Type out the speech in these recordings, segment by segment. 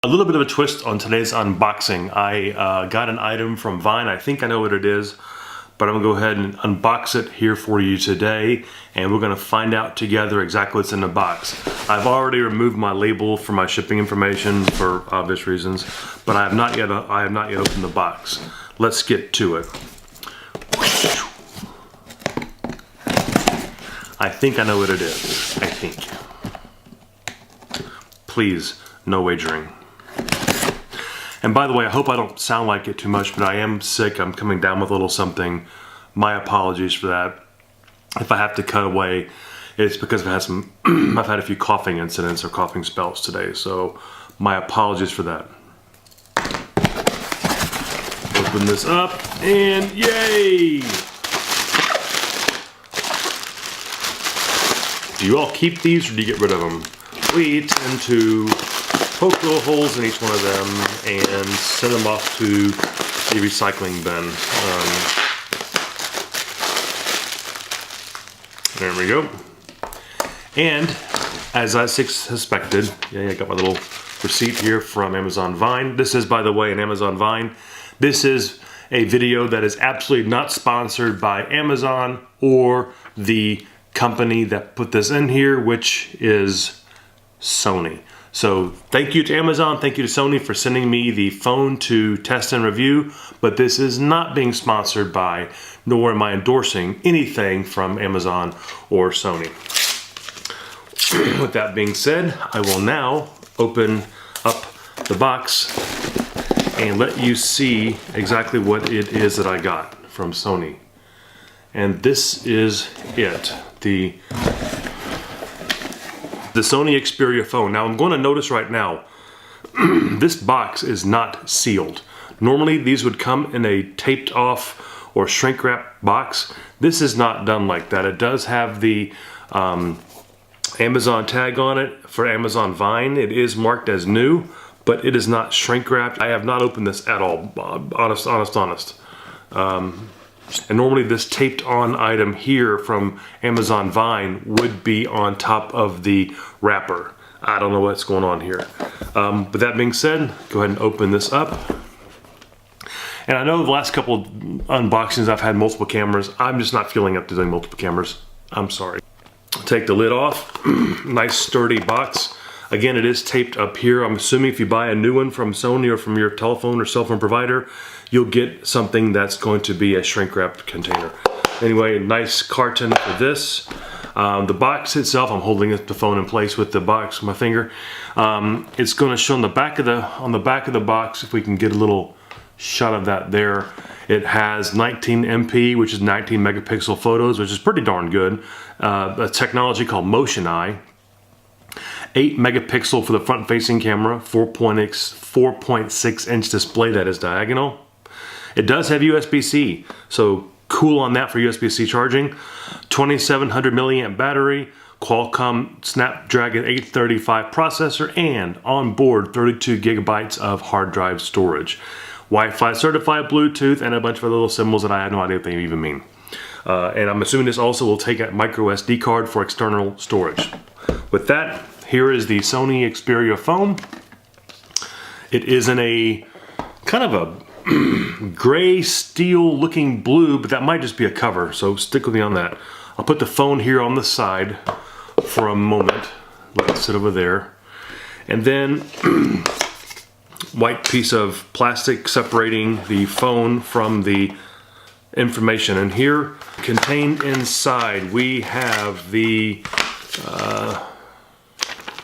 A little bit of a twist on today's unboxing. I got an item from Vine. I think I know what it is, but I'm gonna go ahead and unbox it here for you today, and we're gonna find out together exactly what's in the box. I've already removed my label for my shipping information for obvious reasons, but I have not yet opened the box. Let's get to it. I think I know what it is. I think. Please, no wagering. And by the way, I hope I don't sound like it too much, but I am sick. I'm coming down with a little something. My apologies for that. If I have to cut away, it's because I've had some, I've had a few coughing incidents or coughing spells today. So my apologies for that. Open this up and yay! Do you all keep these or do you get rid of them? We tend to poke little holes in each one of them and send them off to the recycling bin. There we go. And as I suspected, I got my little receipt here from Amazon Vine. This is, by the way, an Amazon Vine. This is a video that is absolutely not sponsored by Amazon or the company that put this in here, which is Sony. So thank you to Amazon, thank you to Sony for sending me the phone to test and review, but this is not being sponsored by, nor am I endorsing anything from Amazon or Sony. With that being said, I will now open up the box and let you see exactly what it is that I got from Sony. And this is it, the Sony Xperia phone. Now I'm going to notice right now, this box is not sealed. Normally these would come in a taped off or shrink wrap box. This is not done like that. It does have the Amazon tag on it for Amazon Vine. It is marked as new, but it is not shrink wrapped. I have not opened this at all, honest. And normally this taped on item here from Amazon Vine would be on top of the wrapper. I don't know what's going on here. But that being said, go ahead and open this up. And I know the last couple unboxings I've had multiple cameras. I'm just not feeling up to doing multiple cameras. I'm sorry. Take the lid off. Nice sturdy box. Again, it is taped up here. I'm assuming if you buy a new one from Sony or from your telephone or cell phone provider, you'll get something that's going to be a shrink wrapped container. Anyway, nice carton for this. The box itself, I'm holding the phone in place with the box with my finger. It's going to show on the back of the box, if we can get a little shot of that there. It has 19 MP, which is 19 megapixel photos, which is pretty darn good. A technology called Motion Eye. 8 megapixel for the front facing camera, 4.6 inch display that is diagonal. It does have USB-C, so cool on that for USB-C charging. 2700 milliamp battery, Qualcomm Snapdragon 835 processor, and on board 32 gigabytes of hard drive storage. Wi-Fi certified, Bluetooth, and a bunch of other little symbols that I have no idea what they even mean. And I'm assuming this also will take a micro SD card for external storage. With that, here is the Sony Xperia phone. It is in a kind of a gray steel looking blue, but that might just be a cover, so stick with me on that. I'll put the phone here on the side for a moment. Let it sit over there. And then white piece of plastic separating the phone from the information. And here, contained inside, we have the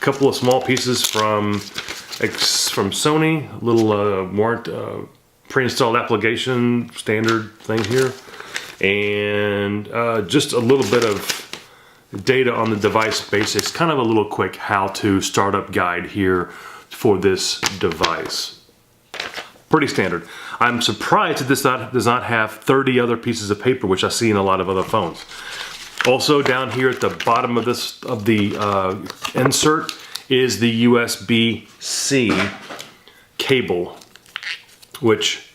couple of small pieces from Sony, little pre-installed application standard thing here, and just a little bit of data on the device basics, kind of a little quick how-to startup guide here for this device. Pretty standard. I'm surprised that this does not have 30 other pieces of paper, which I see in a lot of other phones. Also down here at the bottom of the insert is the USB-C cable, which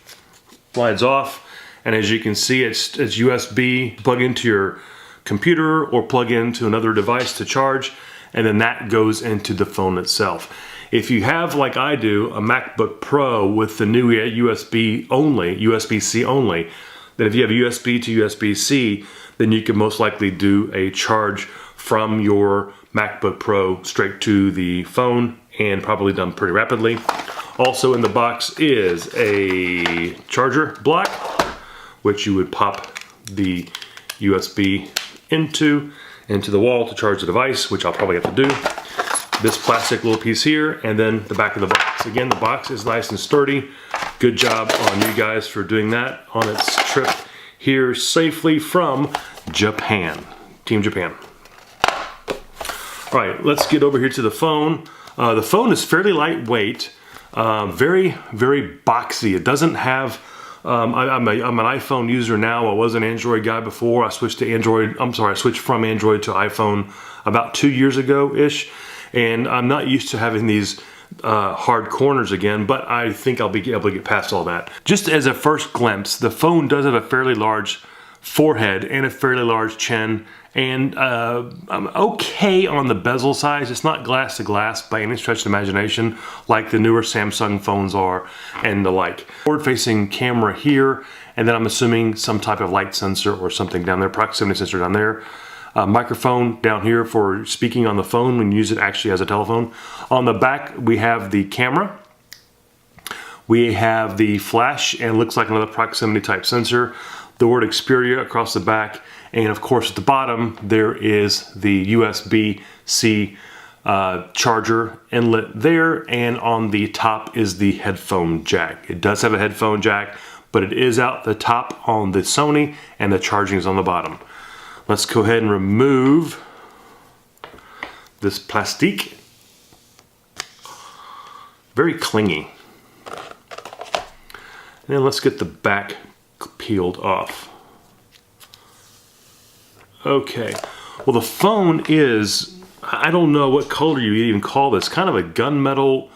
slides off, and as you can see, it's USB, plug into your computer or plug into another device to charge, and then that goes into the phone itself. If you have, like I do, a MacBook Pro with the new USB-C only, then if you have USB to USB-C, then you can most likely do a charge from your MacBook Pro straight to the phone, and probably done pretty rapidly. Also in the box is a charger block, which you would pop the USB into the wall to charge the device, which I'll probably have to do. This plastic little piece here, and then the back of the box. Again, the box is nice and sturdy. Good job on you guys for doing that on its trip here safely from Japan. Team Japan. All right, let's get over here to the phone. The phone is fairly lightweight, very, very boxy. It doesn't have, I'm an iPhone user now. I was an Android guy before. I switched to Android, I switched from Android to iPhone about 2 years ago-ish. And I'm not used to having these hard corners again, but I think I'll be able to get past all that. Just as a first glimpse, the phone does have a fairly large forehead and a fairly large chin, and I'm okay on the bezel size. It's not glass to glass by any stretch of the imagination like the newer Samsung phones are and the like. Forward-facing camera here, and then I'm assuming some type of light sensor or something down there, proximity sensor down there. Microphone down here for speaking on the phone when you use it actually as a telephone. On the back we have the camera, we have the flash, and looks like another proximity type sensor, the word Xperia across the back, and of course at the bottom there is the USB-C charger inlet there, and on the top is the headphone jack. It does have a headphone jack, but it is out the top on the Sony, and the charging is on the bottom. Let's go ahead and remove this plastique. Very clingy. And then let's get the back peeled off. Okay, well the phone is, I don't know what color you even call this, kind of a gunmetal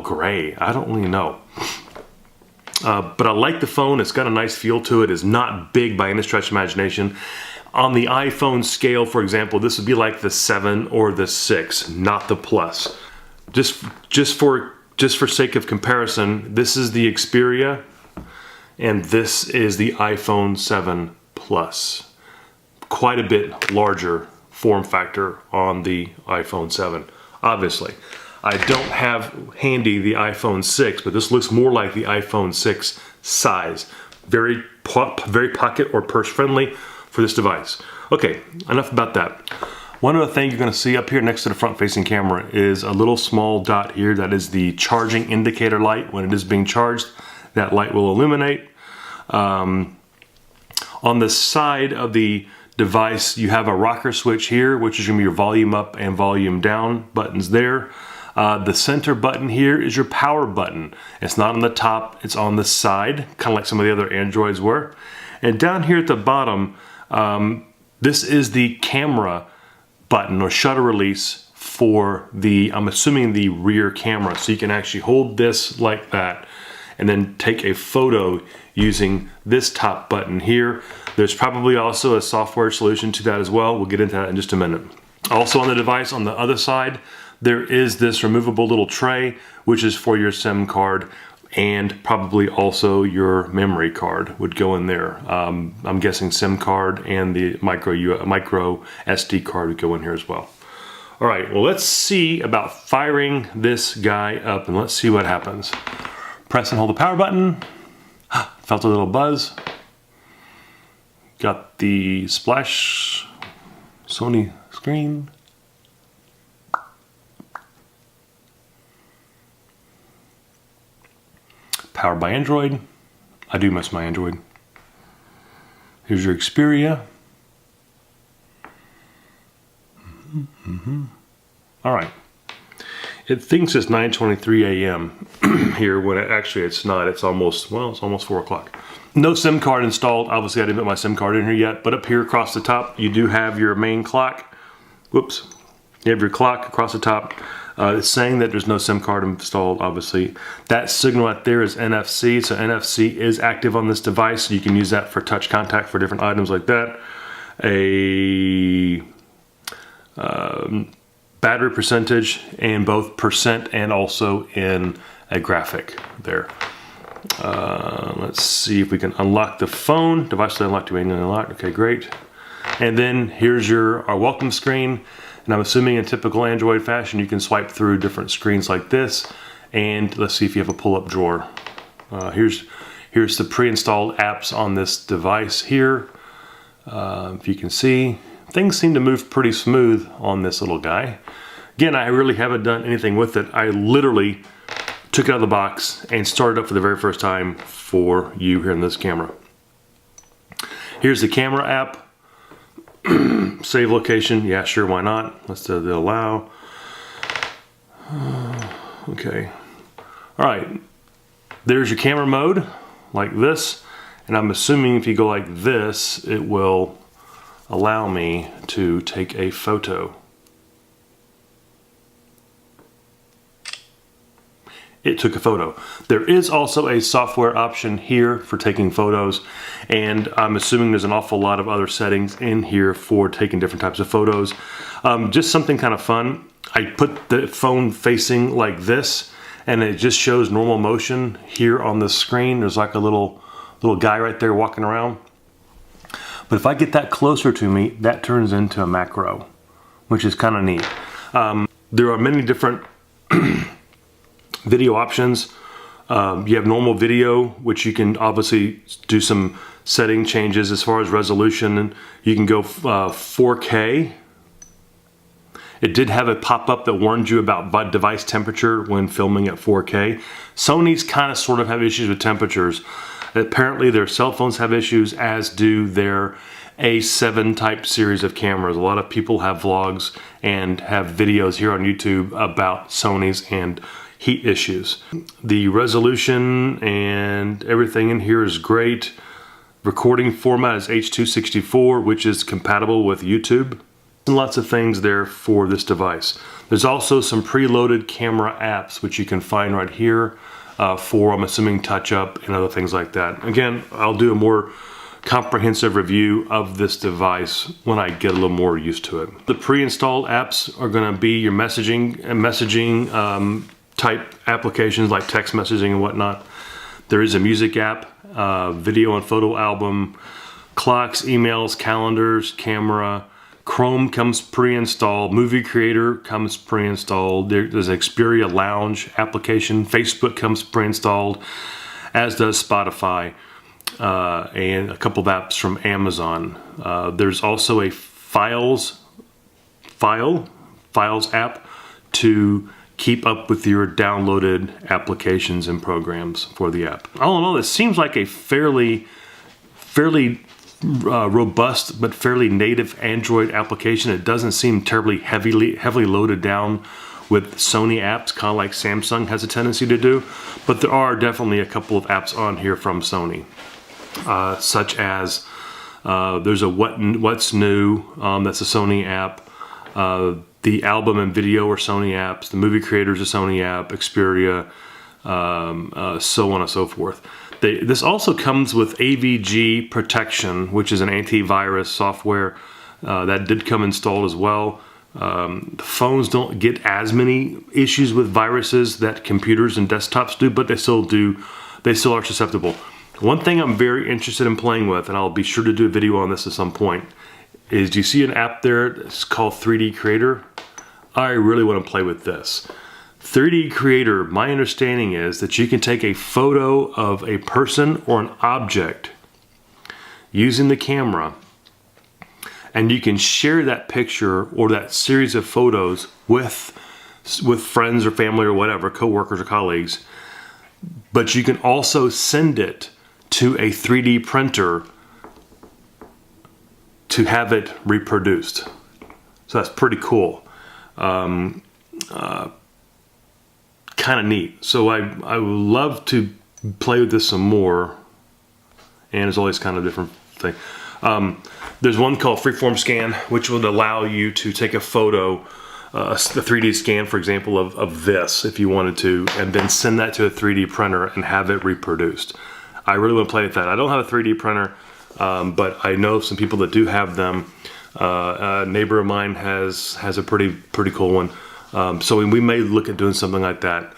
gray. I don't really know. But I like the phone. It's got a nice feel to it. It's not big by any stretch of imagination. On the iPhone scale, for example, this would be like the 7 or the 6, not the Plus. Just for sake of comparison, this is the Xperia, and this is the iPhone 7 Plus. Quite a bit larger form factor on the iPhone 7, obviously. I don't have handy the iPhone 6, but this looks more like the iPhone 6 size. Very pocket or purse friendly for this device. Okay, enough about that. One other thing you're going to see up here next to the front facing camera is a little small dot here. That is the charging indicator light. When it is being charged, that light will illuminate. On the side of the device, you have a rocker switch here, which is going to be your volume up and volume down buttons there. The center button here is your power button. It's not on the top, it's on the side, kind of like some of the other Androids were. And down here at the bottom, this is the camera button or shutter release for the, I'm assuming the rear camera. So you can actually hold this like that and then take a photo using this top button here. There's probably also a software solution to that as well. We'll get into that in just a minute. Also on the device, on the other side, there is this removable little tray, which is for your SIM card, and probably also your memory card would go in there. I'm guessing SIM card and the micro SD card would go in here as well. All right, well, let's see about firing this guy up, and let's see what happens. Press and hold the power button. Felt a little buzz. Got the splash Sony screen. Powered by Android. I do miss my Android. Here's your Xperia. All right. It thinks it's 9:23 a.m. here when it's not. It's almost 4 o'clock. No SIM card installed. Obviously, I didn't put my SIM card in here yet, but up here across the top, you do have your main clock. Whoops. You have your clock across the top. It's saying that there's no SIM card installed, obviously. That signal right there is NFC, so NFC is active on this device. So you can use that for touch contact for different items like that. A battery percentage in both percent and also in a graphic there. Let's see if we can unlock the phone. Device unlocked, unlocked. Okay, great. And then here's our welcome screen. And I'm assuming in typical Android fashion, you can swipe through different screens like this. And let's see if you have a pull-up drawer. Here's the pre-installed apps on this device here. If you can see, things seem to move pretty smooth on this little guy. Again, I really haven't done anything with it. I literally took it out of the box and started up for the very first time for you here in this camera. Here's the camera app. Save location, yeah, sure, why not? Let's do the allow. Okay. All right, there's your camera mode, like this. And I'm assuming if you go like this, it will allow me to take a photo. It took a photo. There is also a software option here for taking photos, and I'm assuming there's an awful lot of other settings in here for taking different types of photos. Just something kind of fun. I put the phone facing like this, and it just shows normal motion here on the screen. There's like a little guy right there walking around. But if I get that closer to me, that turns into a macro, which is kind of neat. There are many different video options. You have normal video, which you can obviously do some setting changes as far as resolution. You can go 4K. It did have a pop-up that warned you about device temperature when filming at 4K. Sony's kind of sort of have issues with temperatures. Apparently their cell phones have issues, as do their A7 type series of cameras. A lot of people have vlogs and have videos here on YouTube about Sony's and heat issues. The resolution and everything in here is great. Recording format is H.264, which is compatible with YouTube. And lots of things there for this device. There's also some preloaded camera apps, which you can find right here for, I'm assuming, touch up and other things like that. Again, I'll do a more comprehensive review of this device when I get a little more used to it. The pre-installed apps are going to be your messaging type applications like text messaging and whatnot. There is a music app, video and photo album, clocks, emails, calendars, camera. Chrome comes pre-installed. Movie Creator comes pre-installed. There's an Xperia Lounge application. Facebook comes pre-installed, as does Spotify, and a couple of apps from Amazon. There's also a Files app to keep up with your downloaded applications and programs for the app. All in all, this seems like a fairly robust but fairly native Android application. It doesn't seem terribly heavily loaded down with Sony apps, kind of like Samsung has a tendency to do. But there are definitely a couple of apps on here from Sony, such as there's a What's New, that's a Sony app. The album and video are Sony apps. The Movie Creator is a Sony app. Xperia, so on and so forth. This also comes with AVG protection, which is an antivirus software that did come installed as well. The phones don't get as many issues with viruses that computers and desktops do, but they still do. They still are susceptible. One thing I'm very interested in playing with, and I'll be sure to do a video on this at some point, is, do you see an app there that's called 3D Creator? I really want to play with this. 3D Creator, my understanding is that you can take a photo of a person or an object using the camera, and you can share that picture or that series of photos with friends or family or whatever, co-workers or colleagues. But you can also send it to a 3D printer to have it reproduced. So that's pretty cool. Kind of neat. So I would love to play with this some more, and it's always kind of a different thing. There's one called Freeform Scan, which would allow you to take a photo, a 3D scan, for example, of this, if you wanted to, and then send that to a 3D printer and have it reproduced. I really want to play with that. I don't have a 3D printer, but I know some people that do have them. A neighbor of mine has a pretty cool one. So we may look at doing something like that.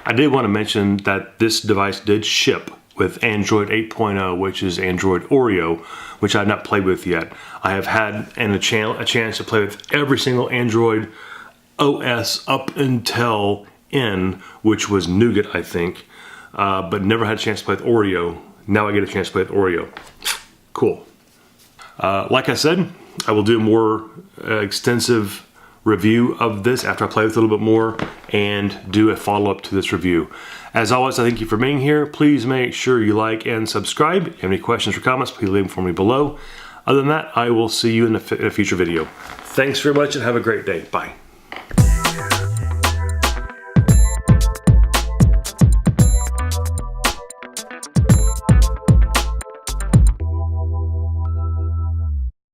I did want to mention that this device did ship with Android 8.0, which is Android Oreo, which I have not played with yet. I have had a chance to play with every single Android OS up until N, which was Nougat, I think, but never had a chance to play with Oreo. Now I get a chance to play with Oreo. Cool. Like I said, I will do a more extensive review of this after I play with it a little bit more and do a follow-up to this review. As always, I thank you for being here. Please make sure you like and subscribe. If you have any questions or comments, please leave them for me below. Other than that, I will see you in a future video. Thanks very much and have a great day. Bye.